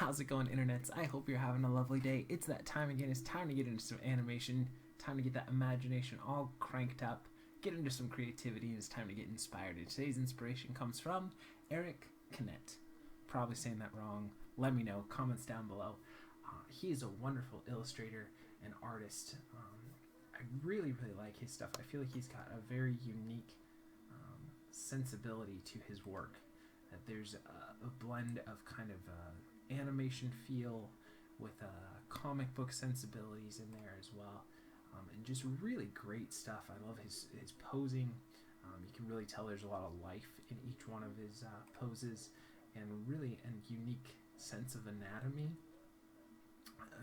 How's it going, internets? I hope you're having a lovely day. It's that time again. It's time to get into some animation, time to get that imagination all cranked up, get into some creativity, and it's time to get inspired. And today's inspiration comes from Canete. Probably saying that wrong. Let me know. Comments down below. He is a wonderful illustrator and artist. I really like his stuff. I feel like he's got a very unique sensibility to his work. That there's a blend of kind of animation feel with comic book sensibilities in there as well, and just really great stuff. I love his posing. You can really tell there's a lot of life in each one of his poses, and really a unique sense of anatomy.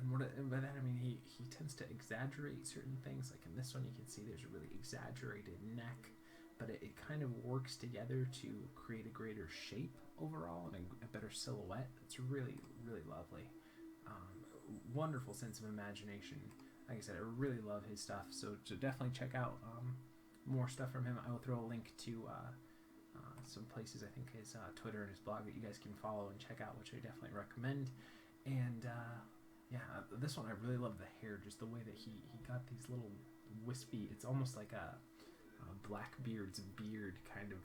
And by that I mean he tends to exaggerate certain things. Like in this one, you can see there's a really exaggerated neck, but it kind of works together to create a greater shape overall and a better silhouette. It's really lovely. Wonderful sense of imagination. Like I said, I really love his stuff, so definitely check out more stuff from him. I will throw a link to some places, I think his Twitter and his blog, that you guys can follow and check out, which I definitely recommend. And yeah, this one I really love the hair, just the way that he got these little wispy, it's almost like a Blackbeard's beard kind of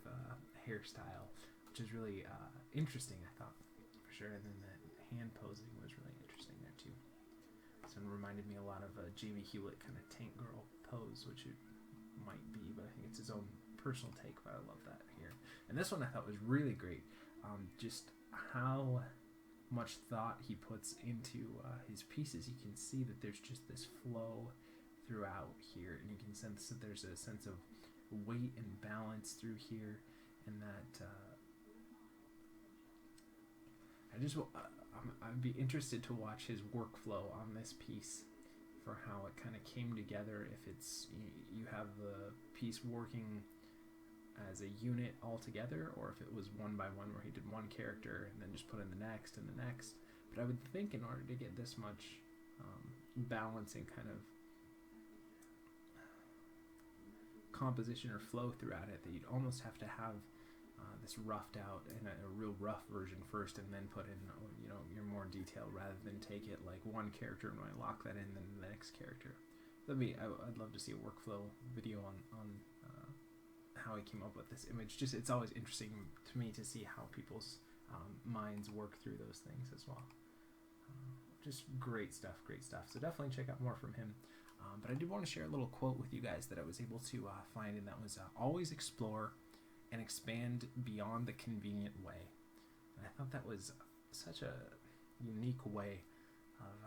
hairstyle, which is really interesting, I thought, for sure. And then the hand posing was really interesting there too. This one reminded me a lot of a Jamie Hewlett kind of tank girl pose, which it might be, but I think it's his own personal take, but I love that here. And this one I thought was really great. Just how much thought he puts into his pieces. You can see that there's just this flow throughout here, and you can sense that there's a sense of weight and balance through here, and that I'd be interested to watch his workflow on this piece for how it kind of came together. If it's you have the piece working as a unit all together, or if it was one by one where he did one character and then just put in the next and the next. But I would think in order to get this much balance and kind of composition or flow throughout it, that you'd almost have to have this roughed out in a real rough version first, and then put in your more detail, rather than take it like one character and when I lock that in, then the next character. I'd love to see a workflow video on how he came up with this image. Just it's always interesting to me to see how people's minds work through those things as well. Just great stuff. So definitely check out more from him. But I did want to share a little quote with you guys that I was able to find, and that was always explore and expand beyond the convenient way. And I thought that was such a unique way of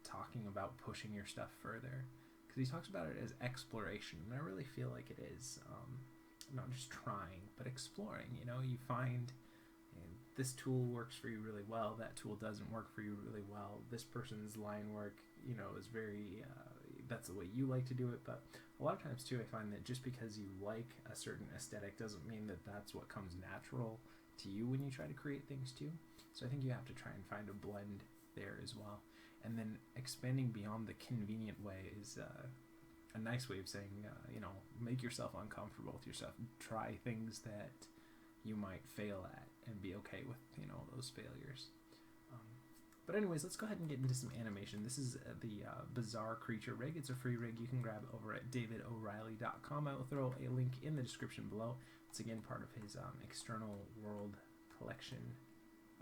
talking about pushing your stuff further, because he talks about it as exploration, and I really feel like it is not just trying, but exploring. You find this tool works for you really well, that tool doesn't work for you really well, this person's line work is very that's the way you like to do it. But a lot of times too, I find that just because you like a certain aesthetic doesn't mean that that's what comes natural to you when you try to create things too. So I think you have to try and find a blend there as well. And then expanding beyond the convenient way is a nice way of saying, make yourself uncomfortable with yourself. Try things that you might fail at and be okay with, those failures. But anyways, let's go ahead and get into some animation. This is the Bizarre Creature rig. It's a free rig you can grab over at davidoreilly.com. I will throw a link in the description below. It's again part of his external world collection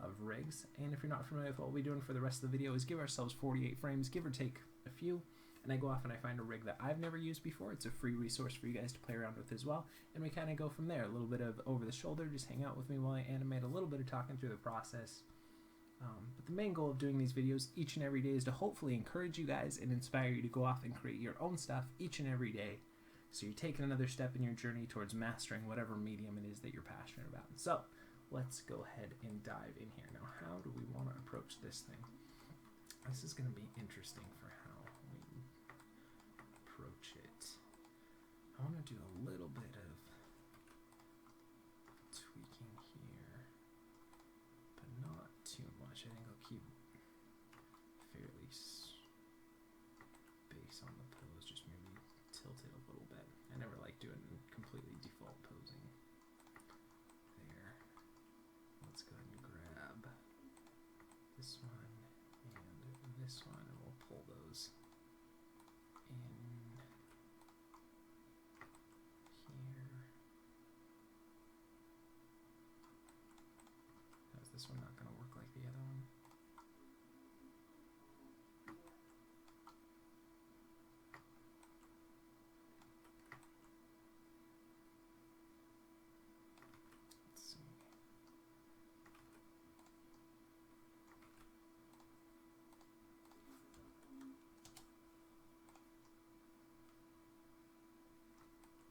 of rigs. And if you're not familiar with what we'll be doing for the rest of the video, is give ourselves 48 frames, give or take a few, and I go off and I find a rig that I've never used before. It's a free resource for you guys to play around with as well, and we kind of go from there. A little bit of over the shoulder, just hang out with me while I animate, a little bit of talking through the process. But the main goal of doing these videos each and every day is to hopefully encourage you guys and inspire you to go off and create your own stuff each and every day, so you're taking another step in your journey towards mastering whatever medium it is that you're passionate about. So let's go ahead and dive in here. Now, how do we want to approach this thing? This is going to be interesting for how we approach it. I want to do a little bit of tweaking here, but not too much. I think I'll keep fairly base on the pose, just maybe tilt it a little bit. I never like doing completely default posing there. Let's go ahead and grab this this one, and we'll pull those in here. Is this one not going to work like the other one? Let's see.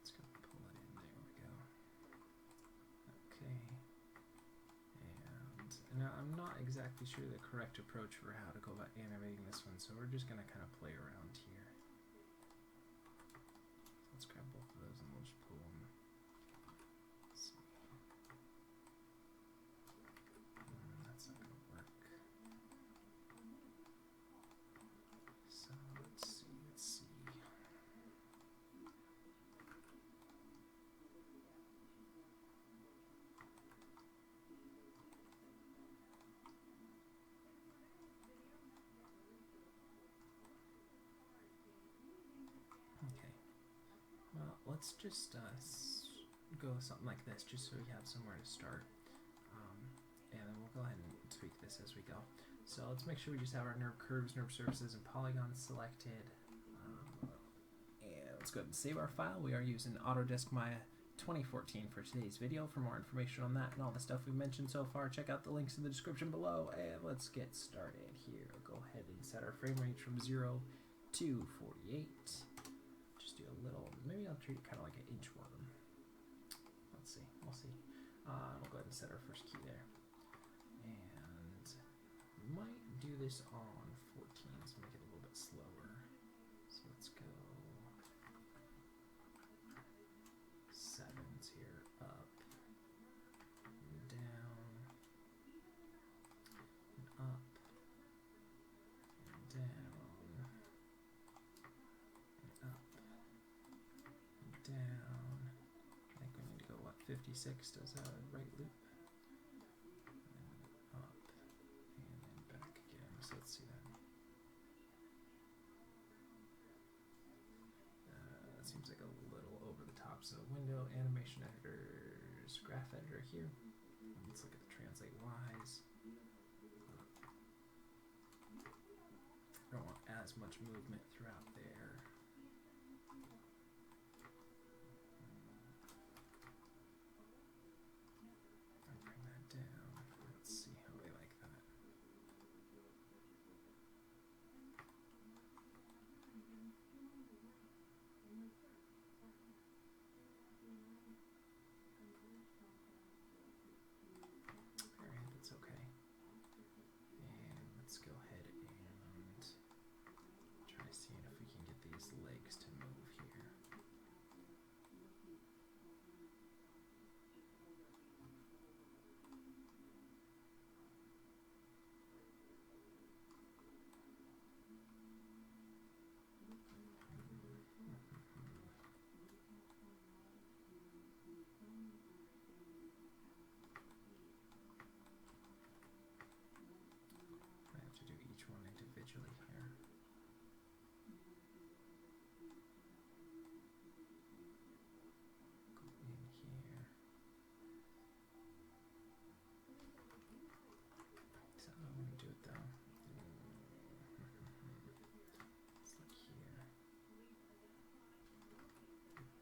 Let's go pull it in. There we go. Okay. And now I'm not exactly sure the correct approach for how to go about animating this one, so we're just going to kind of play around here. Let's grab both of those and we'll just pull them. Let's see. That's not going to work. So let's see. Okay. Well, let's just go with something like this, just so we have somewhere to start. And then we'll go ahead and tweak this as we go. So let's make sure we just have our NURB curves, NURB surfaces, and polygons selected. And let's go ahead and save our file. We are using Autodesk Maya 2014 for today's video. For more information on that and all the stuff we've mentioned so far, check out the links in the description below. And let's get started here. I'll go ahead and set our frame range from 0 to 48. Just do a little, maybe I'll treat it kind of like an inchworm. Let's see, we'll see. We'll go ahead and set our first key there. And we might do this on 14, so make it a little bit slower. So let's go 7s here, up, and down, and up, and down, and up, and down. I think we need to go, what, 56 does a right loop? So let's see that. That seems like a little over the top. So window, animation editors, graph editor here. Let's look at the translate Y's. Don't want as much movement throughout there. I'll bring that down. Let's see how we like that. Alright, that's okay. And let's go ahead and try seeing if we can get these legs to move here. I have to do each one individually here. Go in here. Is that how I'm going to do it though? Let's look here.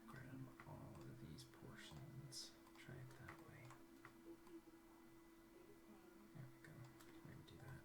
Grab all of these portions. Try it that way. There we go. Maybe do that.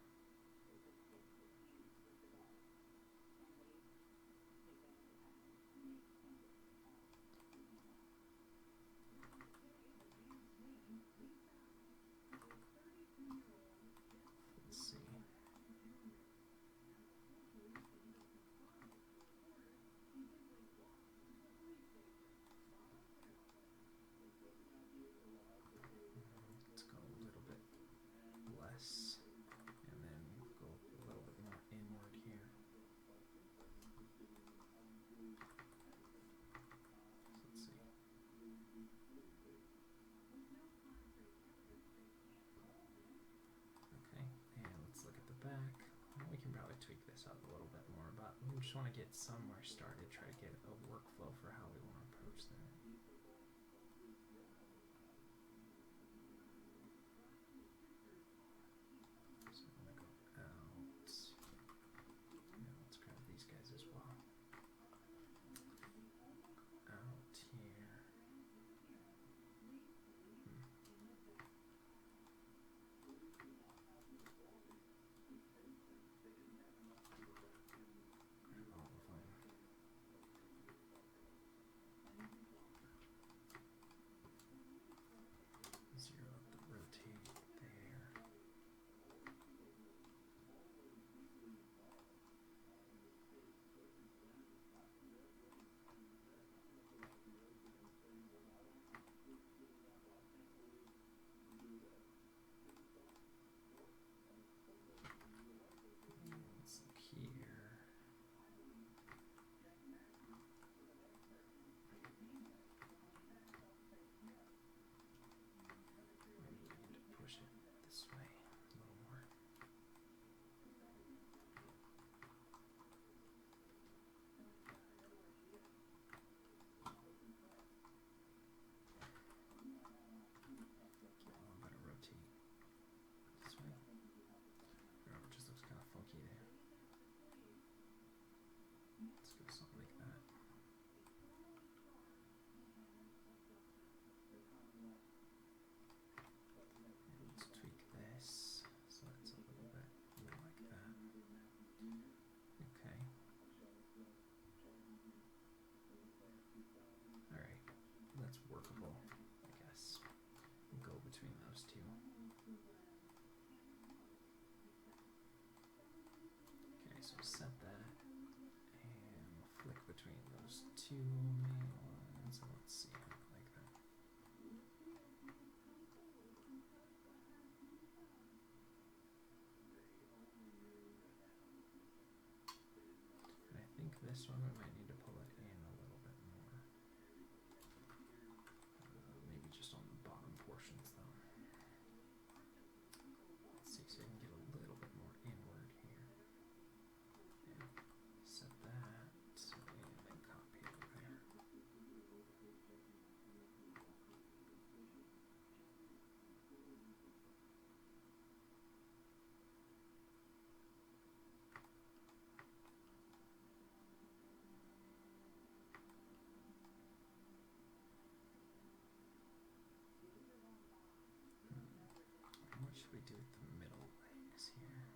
can probably tweak this up a little bit more, but we just want to get somewhere started, try to get a workflow for how we want to approach that. So I'm going to go out. Now let's grab these guys as well. Out here. Grab all of them. Zero up the rotate there. Let's look here. Maybe we need to push it this way a little more. I'm going to rotate this way. Oh, it just looks kind of funky there. Let's go something like that. And let's tweak this so it's a little bit more like that. Okay. Alright, that's workable, I guess. We'll go between those two. Okay, so set that, and we'll flick between those two main ones, and let's see how I like that. And I think this one we might need to pull it in a little bit more. Maybe just on the bottom portions though. Let's see, so I can get a little bit more inward here. And set that, and then copy it over there. What should we do with the middle legs here?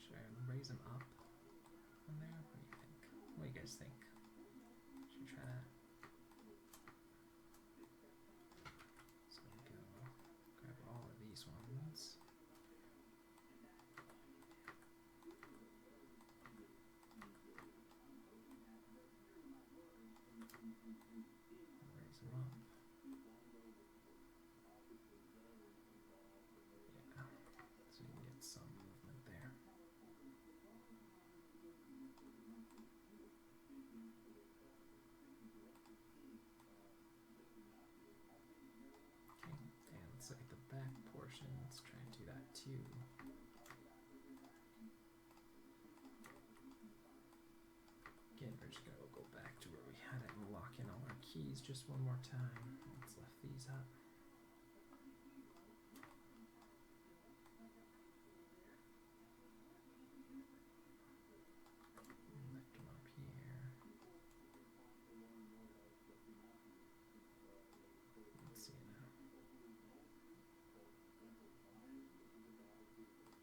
Should I raise them up on there? What do you think? What do you guys think? Should we try that? So we go grab all of these ones. Raise them up. Yeah, so you can get some movement there. Okay, and let's look at the back portion. Let's try and do that too. Again, we're just gonna go back to where we had it and lock in all our keys just one more time. Let's lift these up. Lift them up here. Let's see now.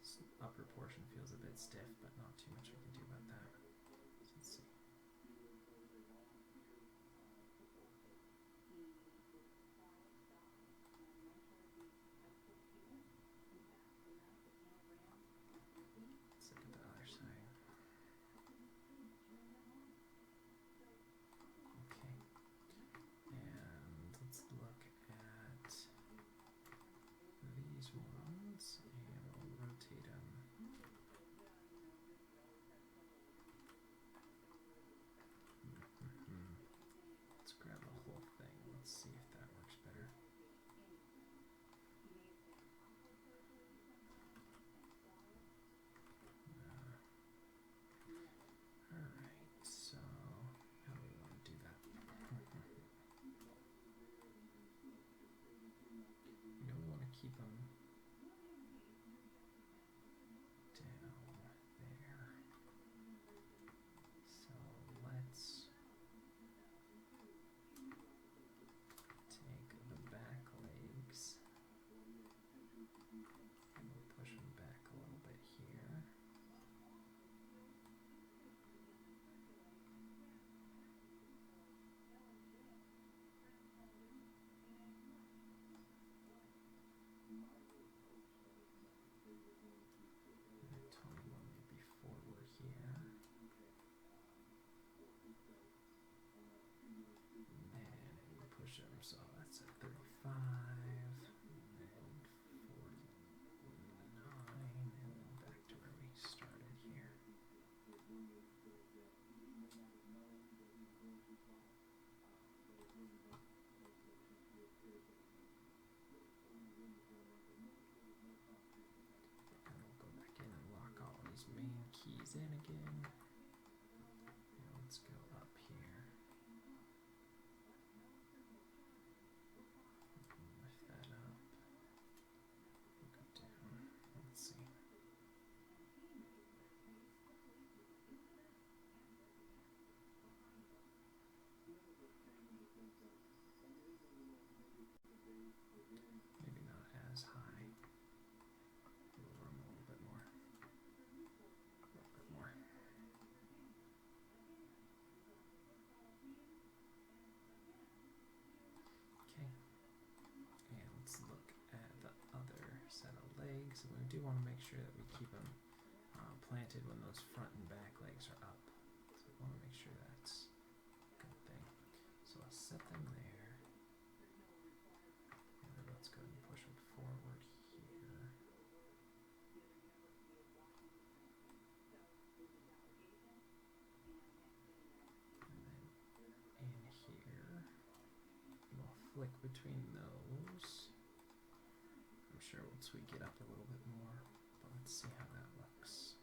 This upper portion feels a bit stiff, but not too much we can do about that. So let's see. keep them down there. So let's take the back legs and we'll push them back a little bit here. So that's at 35 and 49 and then back to where we started here. And we'll go back in and lock all these main keys in again. And let's go up here. Lift that up. Look it down. Let's see. Maybe not as high. We'll room a little bit more. A little bit more. Okay. And let's look at the other set of legs. We do want to make sure that we keep them planted when those front and back legs are up. So we want to make sure that's a good thing. So I'll set them there. And then let's go and push them forward here. And then in here, we'll flick between those. I'm sure we'll tweak it up a little bit more, but let's see how that looks.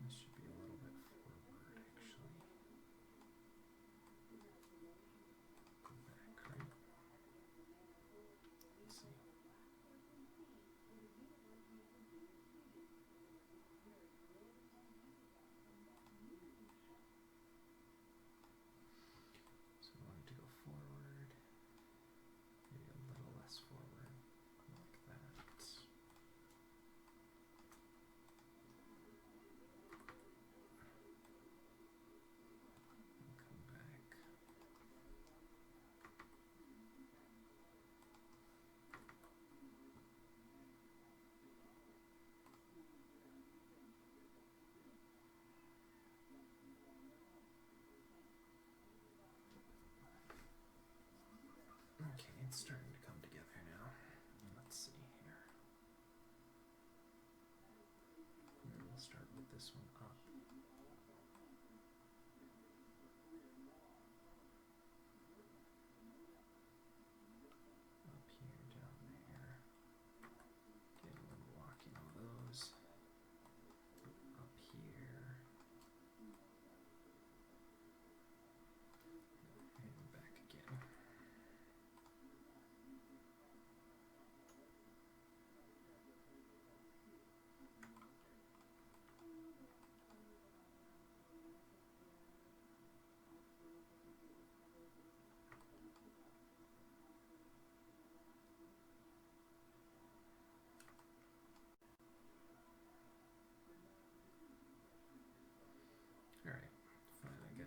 This should be a little bit forward, actually. Go back, right? Let's see. So we want it to go forward, maybe a little less forward, like that. Come back. Okay, it's starting to come together now. Let's see here. And we'll start with this one up. Up here, down there. Again, we're locking all those. Up here. And back again.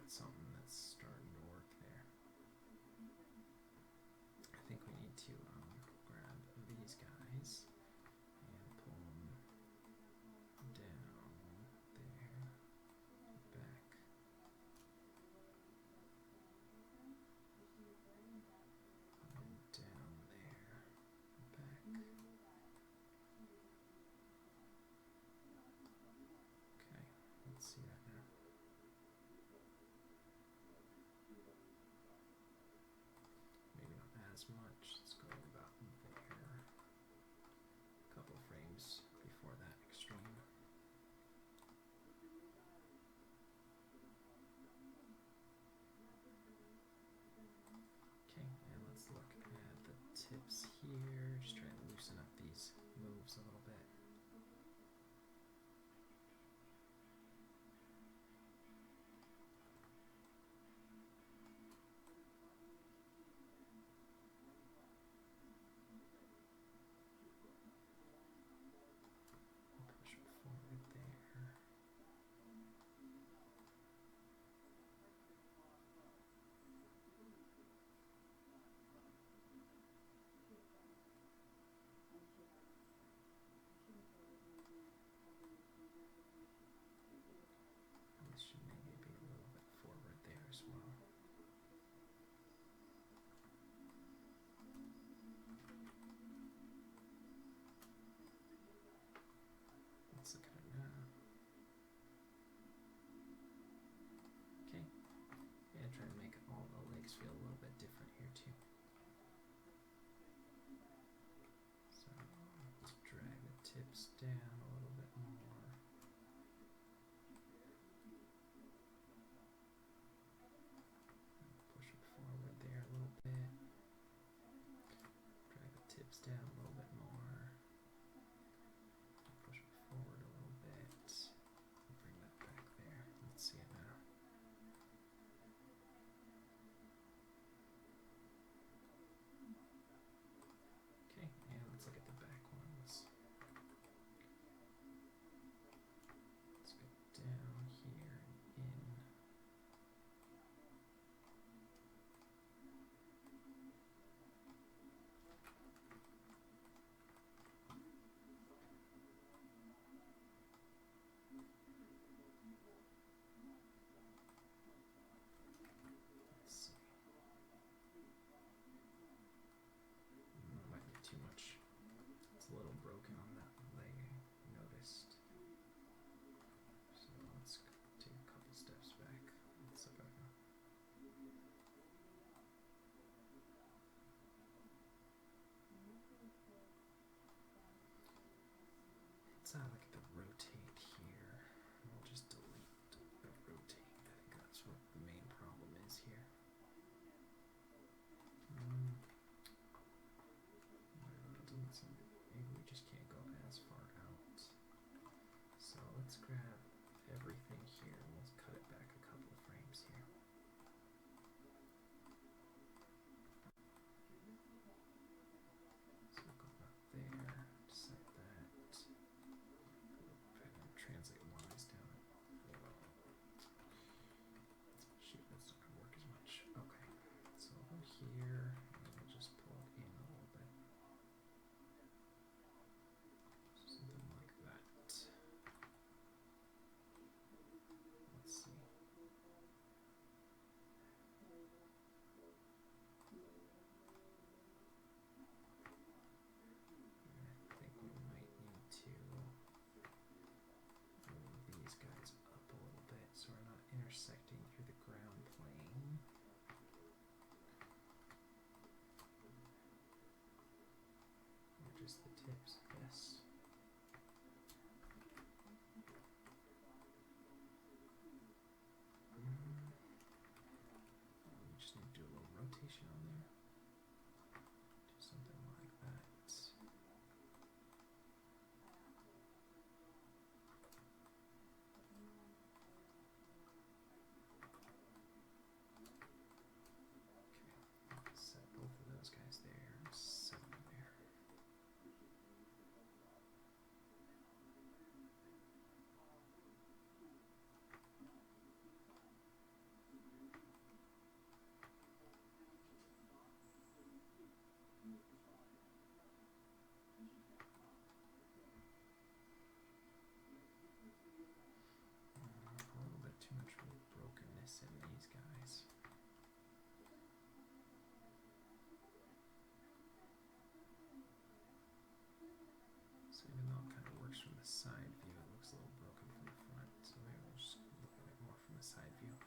got something that's starting to work there. I think we need to grab these guys and pull them down there, back. And down there, back. Okay, let's see that now. Maybe not as much. Let's go about there. A couple frames before that extreme. Okay, and let's look at the tips here. Just try to loosen up these moves a little bit. Push it forward there. This should maybe be a little bit forward there as well. Let's look at it now. Okay. Yeah, try to make all the legs feel a little bit different here too. So let's drag the tips down a little bit more. Push it forward there a little bit. Drag the tips down a little bit more. Push it forward a little bit. Bring that back there. Let's see it now. Okay, and let's look at the back ones. Let's go down here and in. Let's see. Might be too much. It's a little broken on that leg, I noticed. So let's take a couple steps back. Let's look at it. Let's look at the rotate here. We'll just delete the rotate. I think that's what the main problem is here. Maybe we just can't go as far out. So let's grab everything here and we'll cut it back a couple of frames here. So we'll go up there, set that, and translate lines down. Shoot, that's not going to work as much. Okay, so over here, and we'll just pull it in a little bit. Something like that. Let's see. I think we might need to move these guys up a little bit so we're not intersecting through the ground plane. Or just the tips, I guess. We just need to do a little rotation on there. Do something like that. Okay, set both of those guys there. Set them there. the side view, it looks a little broken from the front, so maybe we'll just look at it more from the side view.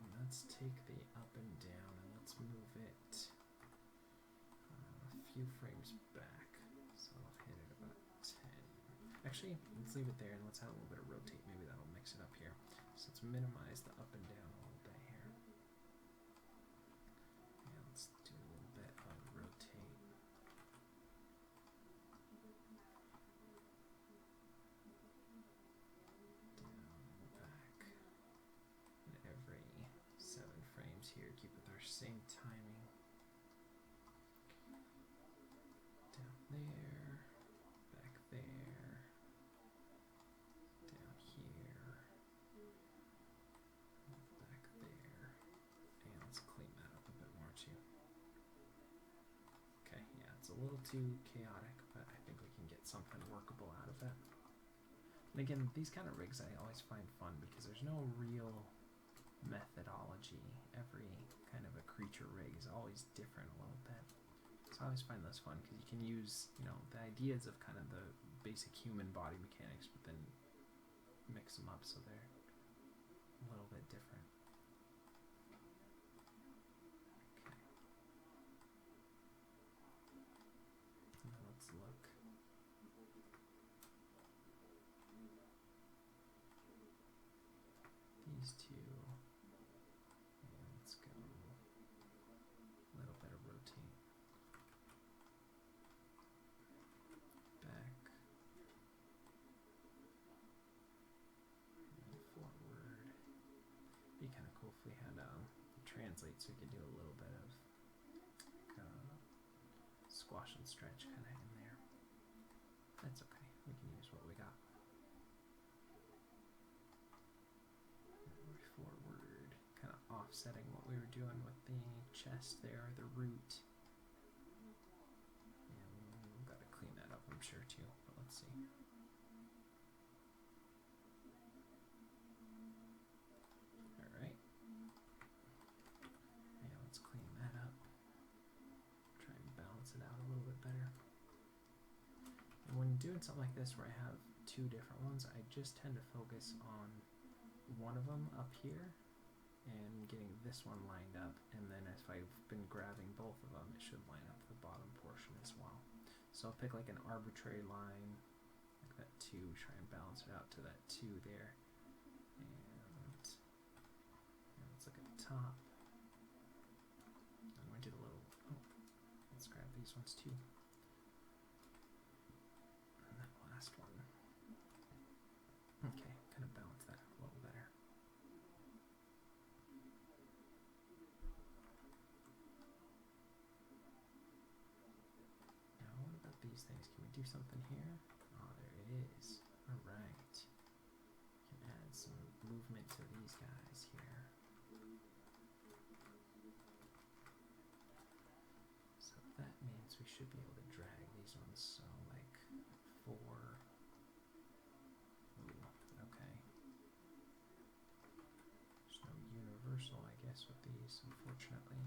Alright, let's take the up and down and let's move it a few frames back. So I'll hit it about 10. Actually, let's leave it there and let's add a little bit of rotate. Maybe that'll mix it up here. So let's minimize the up and down a little bit here. And let's do a little bit of rotate. Down, back. And every 7 frames here, keep with our same timing. Down there, back there, down here, back there, and let's clean that up a bit more too. Okay, yeah, it's a little too chaotic, but I think we can get something workable out of it. And again, these kind of rigs I always find fun because there's no real methodology. Every kind of a creature rig is always different a little bit. So I always find those fun because you can use, you know, the ideas of kind of the basic human body mechanics, but then mix them up so they're a little bit different. Okay. And then let's look. These two. And let's go a little bit of rotate. Back. And forward. Be kind of cool if we had translate so we could do a little bit of squash and stretch kind of in there. That's okay. We can use what we got. Forward, kind of offsetting what we were doing with the chest there, the root. And we've got to clean that up, I'm sure, too, but let's see. Alright. Yeah, let's clean that up. Try and balance it out a little bit better. And when doing something like this where I have 2 different ones, I just tend to focus on one of them up here and getting this one lined up, and then if I've been grabbing both of them, it should line up the bottom portion as well. So I'll pick like an arbitrary line like that 2, try and balance it out to that 2 there, and let's look at the top. I'm going to do the little, let's grab these ones too, and that last one. Okay, kind of balance that a little better. Now, what about these things? Can we do something here? Oh, there it is. Alright. Can add some movement to these guys here. So that means we should be able to drag these ones, so like 4. Okay. There's no universal, I guess, with these, unfortunately.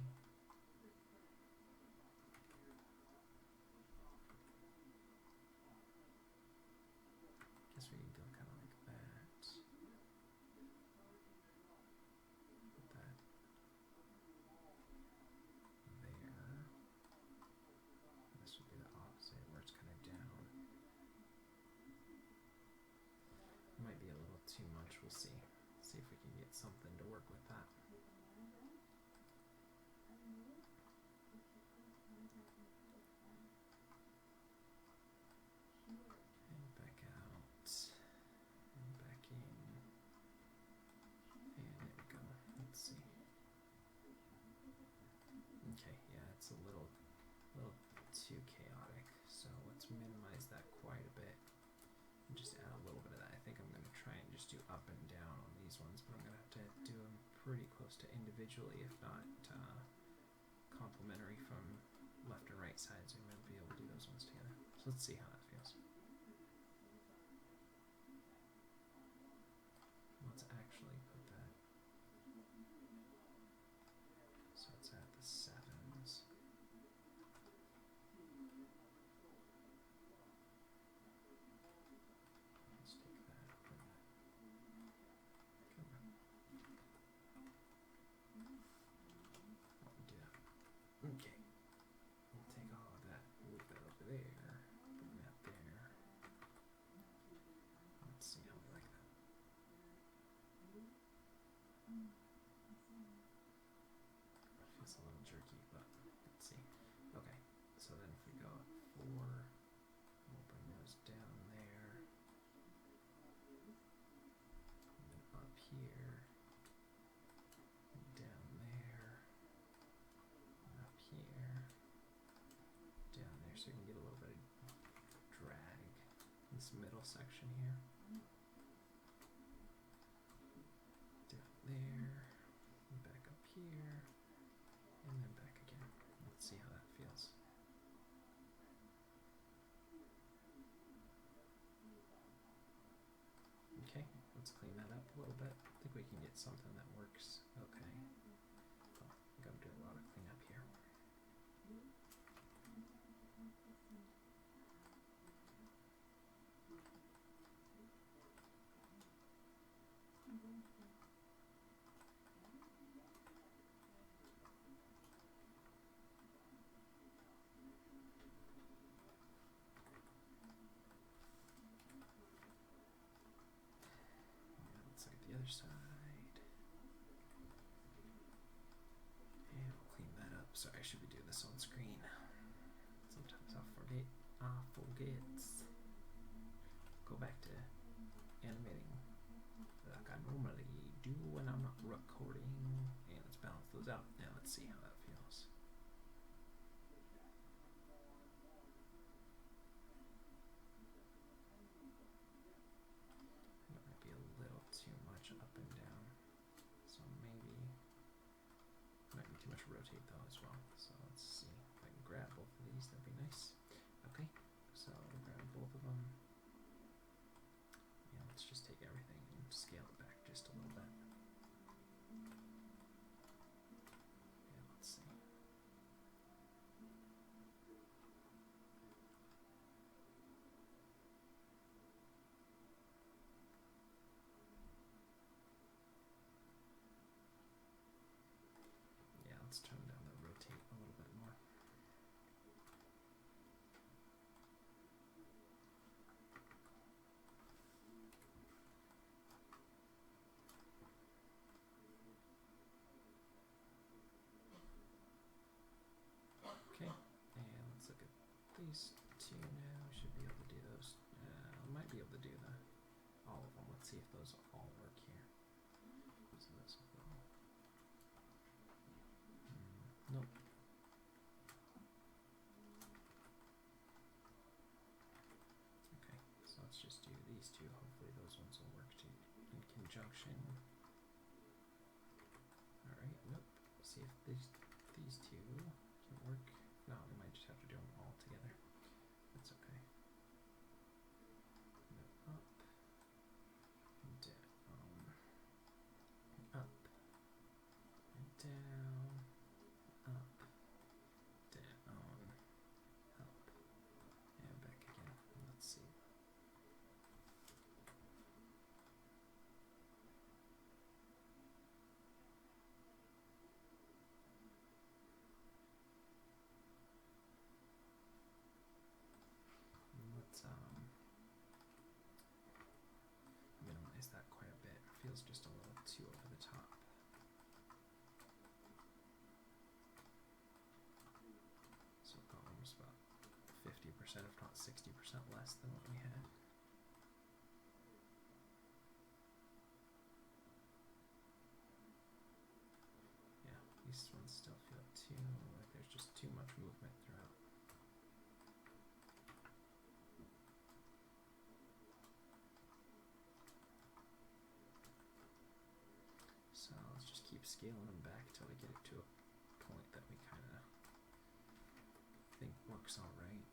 Guess we can do kind of like that. Put that there. And this would be the opposite, where it's kind of down. Might be a little too much, we'll see. See if we can get something to work with that. And back out. And back in. And there we go. Let's see. Okay, yeah, it's a little too chaotic. So let's minimize that quite a bit. And just add a little bit of that. I think I'm going to try and just do up and down on these ones, but I'm going to have to do them pretty close to individually, if not complementary from left and right sides. I'm going to be able to do those ones together. So let's see how that feels. Let's actually put that. So it's at the 7s. So then if we go at 4, we'll bring those down there, and then up here, and down there, and up here, down there, so you can get a little bit of drag in this middle section here. Down there, and back up here, and then back again. Let's see how that feels. Okay, let's clean that up a little bit. I think we can get something that works okay. Oh, I'm gonna do a lot of cleanup here. Let's look at the other side. And we'll clean that up. Sorry, I should be doing this on screen. Sometimes I'll forget. Go back to animating like I normally do when I'm not recording. And let's balance those out. Now let's see how that feels. It might be a little too much up and down. So maybe might be too much rotate though as well. So let's see if I can grab both of these. That'd be nice. Okay, so we'll grab both of them. Yeah, let's just take everything and scale it back just a little bit. Yeah, let's see. Yeah, let's turn down the rotate a little bit more. Okay, and let's look at these two now. We should be able to do those. We might be able to do all of them. Let's see if those all work here. So those will go. Nope. Okay, so let's just do these two. Hopefully those ones will work too in conjunction. Alright, nope. See if these two can work. No, we might just have to do them all together. That's okay. And then up, and down, up, and down, up, down, up, and back again. Let's see. Let's minimize that quite a bit. It feels just a little too over the top. So we've got almost about 50%, if not 60% less than what we had. Yeah, these ones still feel too like there's just too much movement throughout. So let's just keep scaling them back till we get it to a point that we kind of think works all right.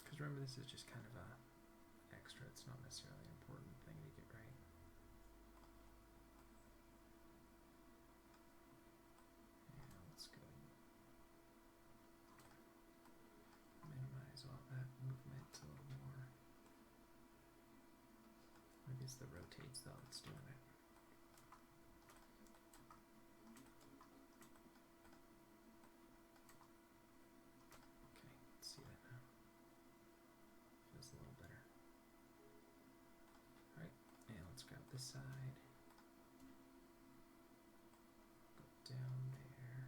Because remember, this is just kind of a extra. It's not necessarily an important thing to get right. And let's go minimize all that movement a little more. Maybe it's the rotates though that's doing it. Okay, let's see that now. Feels a little better. Alright, and let's grab this side. Go down there.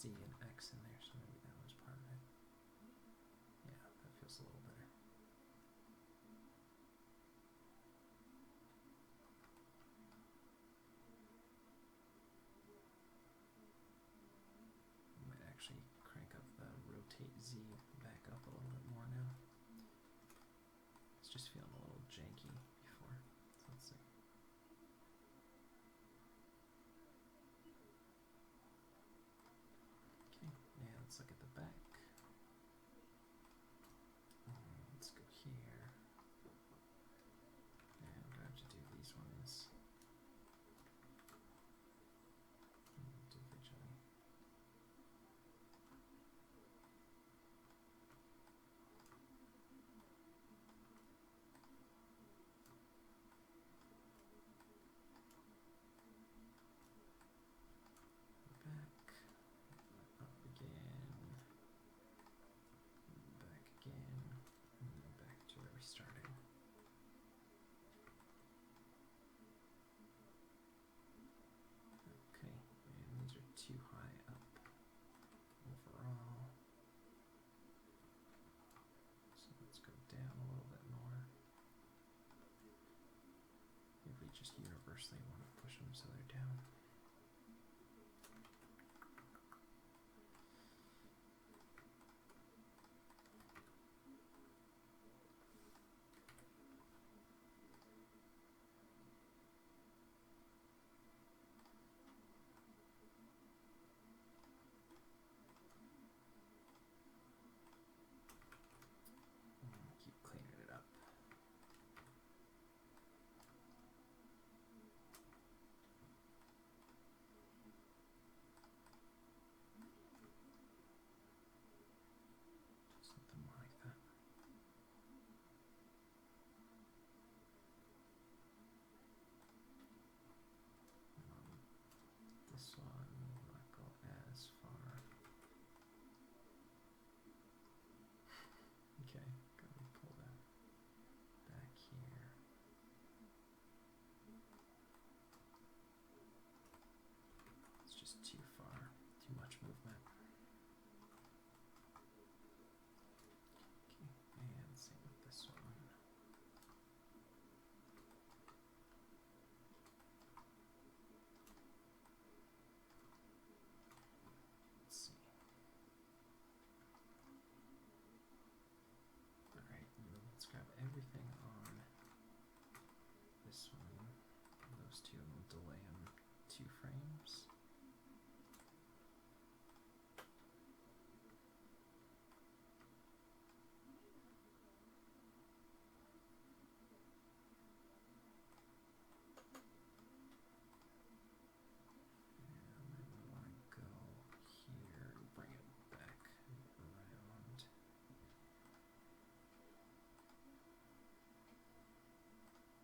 see an X in there, so maybe that was part of it. Yeah, that feels a little better. I might actually crank up the rotate Z back up a little bit more now. It's just feeling a little janky before, so let's see. Okay, yeah, let's look at the back. Let's go here. And I'm going to have to do these ones individually. Back, up again, back again, and then back to where we started. Okay, and these are too high up overall. So let's go down a little bit more. If we just universally want to push them so they're down. Keep cleaning it up. Something more like that. This one will not go as far. Okay, go and pull that back here. It's just too far, too much movement. Okay, and same with this one. Let's see. Alright, let's grab everything on this one, those two, and we'll delay them 2 frames. And then we want to go here and bring it back around.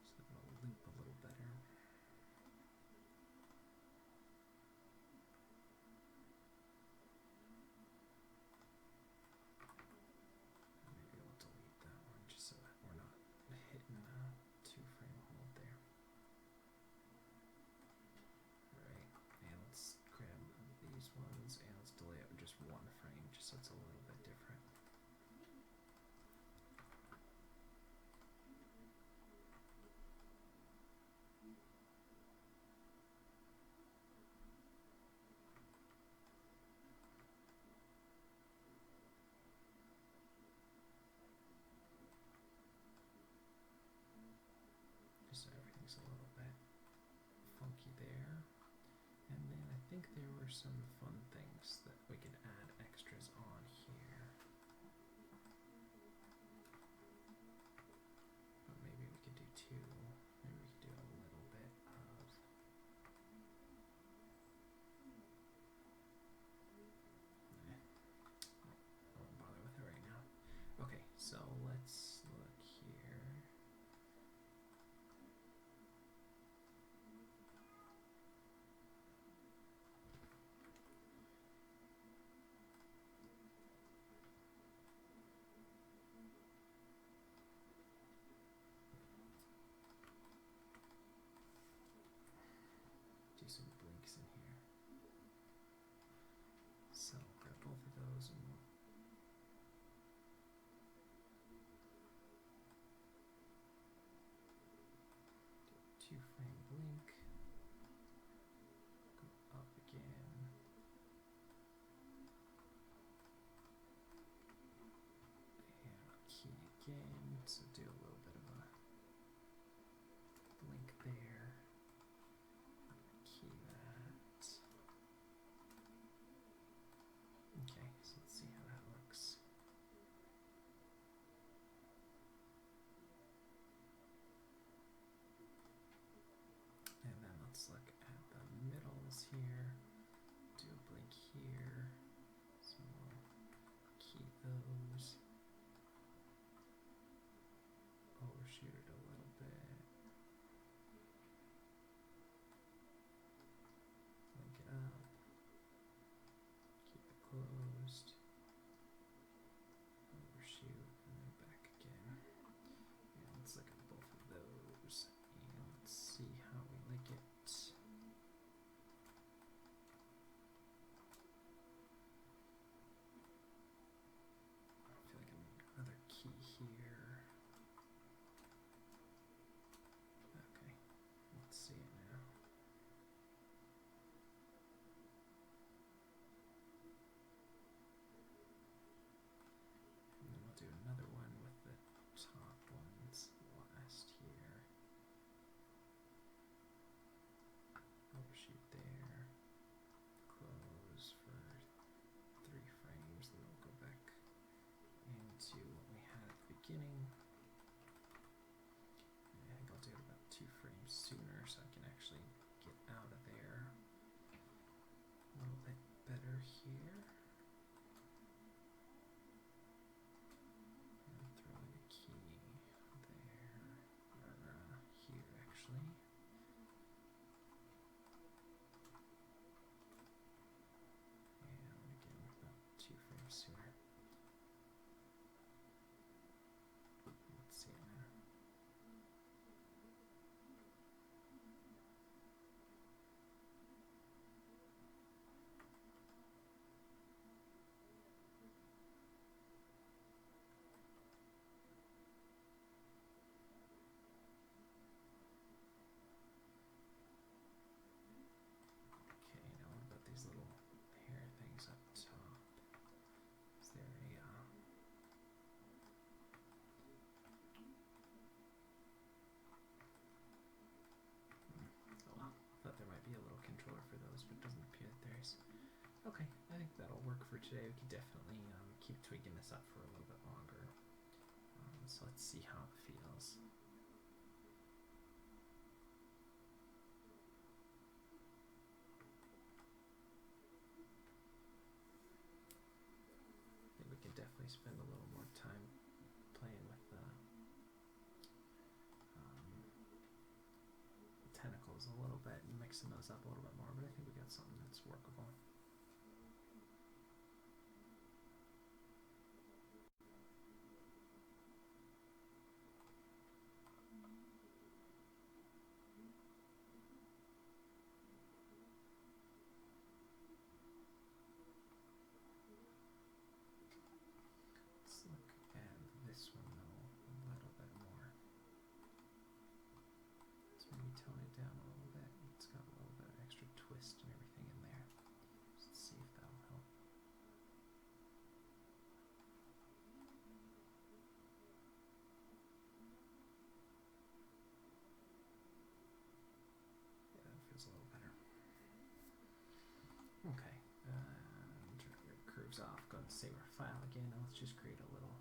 So that it'll loop a little better. Maybe we'll delete that one just so that we're not hitting a 2-frame hold there. Alright, and let's grab these ones and let's delay it with just 1 frame just so it's a little bit different. Just so everything's a little bit funky there. And then I think there were some fun things that we could add extras on here. But maybe we could do 2. Maybe we could do a little bit of... I won't bother with it right now. Okay, so let's look here. lines here, do a blink here, so we'll key those, overshoot it a little bit, link it up, keep it closed, overshoot, and then back again. And let's look at both of those, and let's see how we link it. I feel like I need another key here. Okay, let's see it now. And then we'll do another one with the top ones last here. Overshoot there. Close for 3 frames, then we'll go back into what we had at the beginning. And I think I'll do it about 2 frames sooner so I can actually get out of there a little bit better here. And throw in a key there, or here actually. And again, about 2 frames sooner. Let's see it now. Okay, now what about these little hair things up top? Is there a oh well, thought there might be a little controller for those, but it doesn't appear that there is. Okay, I think that'll work for today. We could definitely keep tweaking this up for a little bit longer. So let's see how it feels. I think we can definitely spend a little more time playing with the tentacles a little bit and mixing those up a little bit more, but I think we got something that's workable. Let's look at this one though a little bit more. Let's maybe tone it down a little bit. It's got a little bit of extra twist and everything in there. Let's see if that'll help. Yeah, that feels a little better. Okay, turn your curves off, go and save our file again. Now let's just create a little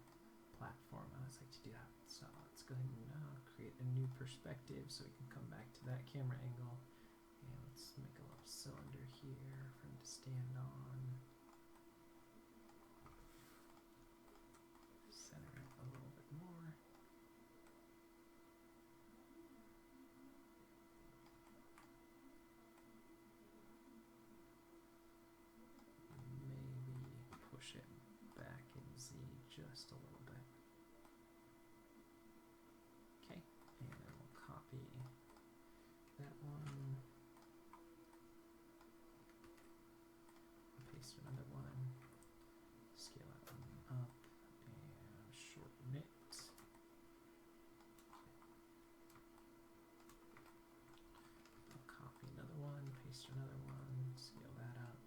platform. I always like to do that. So let's go ahead and create a new perspective so we can come back to that camera angle. And let's make a little cylinder here for him to stand on. Center it a little bit more. Maybe push it back in Z just a little bit. Okay, and then we'll copy that one, paste another one, scale that one up, and shorten it. I'll copy another one, paste another one, scale that up,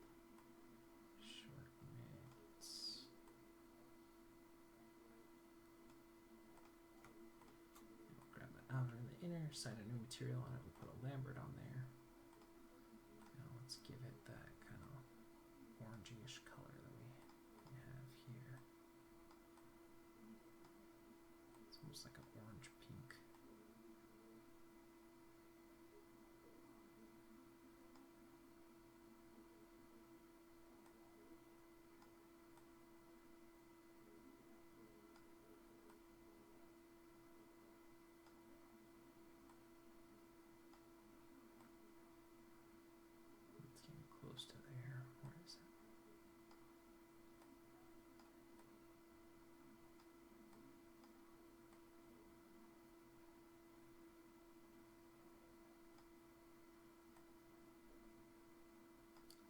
shorten it. We'll grab the outer and the inner, assign a new material on it, we put a Lambert on there. Now let's give it that kind of orangey-ish color that we have here. It's almost like an orange pink.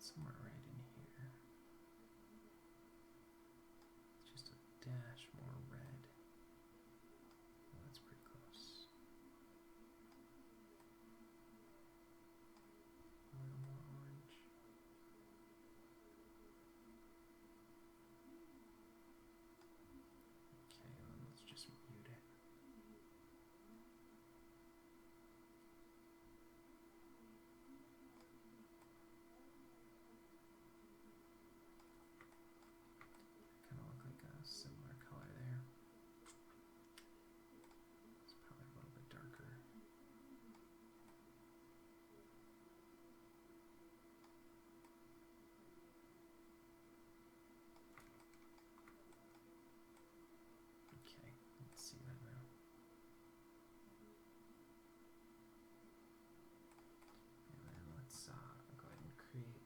somewhere right in here. Just a dash more red. Oh, that's pretty close. A little more orange. Okay, then let's just mute it. Kind of look like a similar color there. It's probably a little bit darker. Okay, let's see that now. And then let's go ahead and create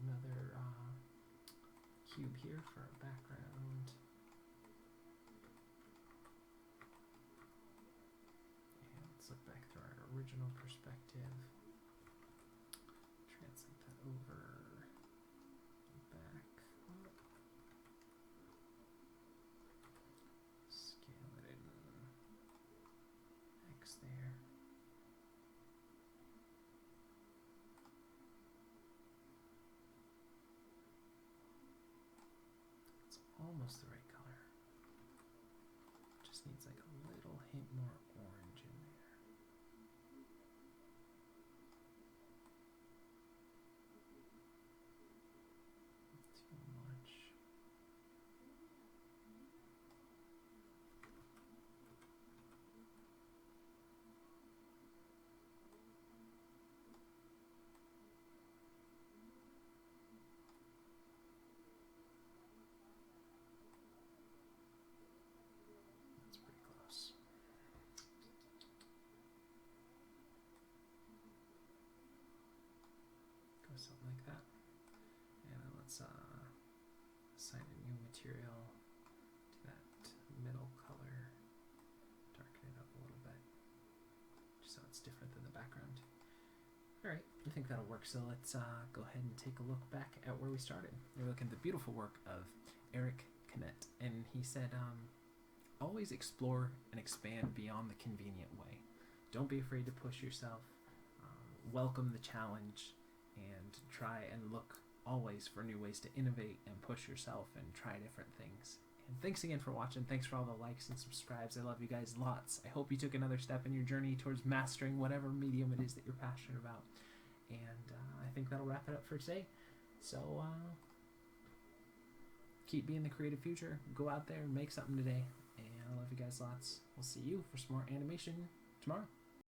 another cube here for our background. And let's look back through our original perspective. Translate that over, back up. Scale it in X there. It's almost the right color. Just needs like a little hint more orange in there. Too much. That's pretty close. Go something like that. And then let's assign a new material to that middle color. Darken it up a little bit, just so it's different than the background. Alright, I think that'll work. So let's go ahead and take a look back at where we started. We're looking at the beautiful work of Canete, and he said, always explore and expand beyond the convenient way. Don't be afraid to push yourself. Welcome the challenge and try and look always for new ways to innovate and push yourself and try different things. And thanks again for watching. Thanks for all the likes and subscribes. I love you guys lots. I hope you took another step in your journey towards mastering whatever medium it is that you're passionate about. And I think that'll wrap it up for today. So keep being the creative future. Go out there and make something today. And I love you guys lots. We'll see you for some more animation tomorrow.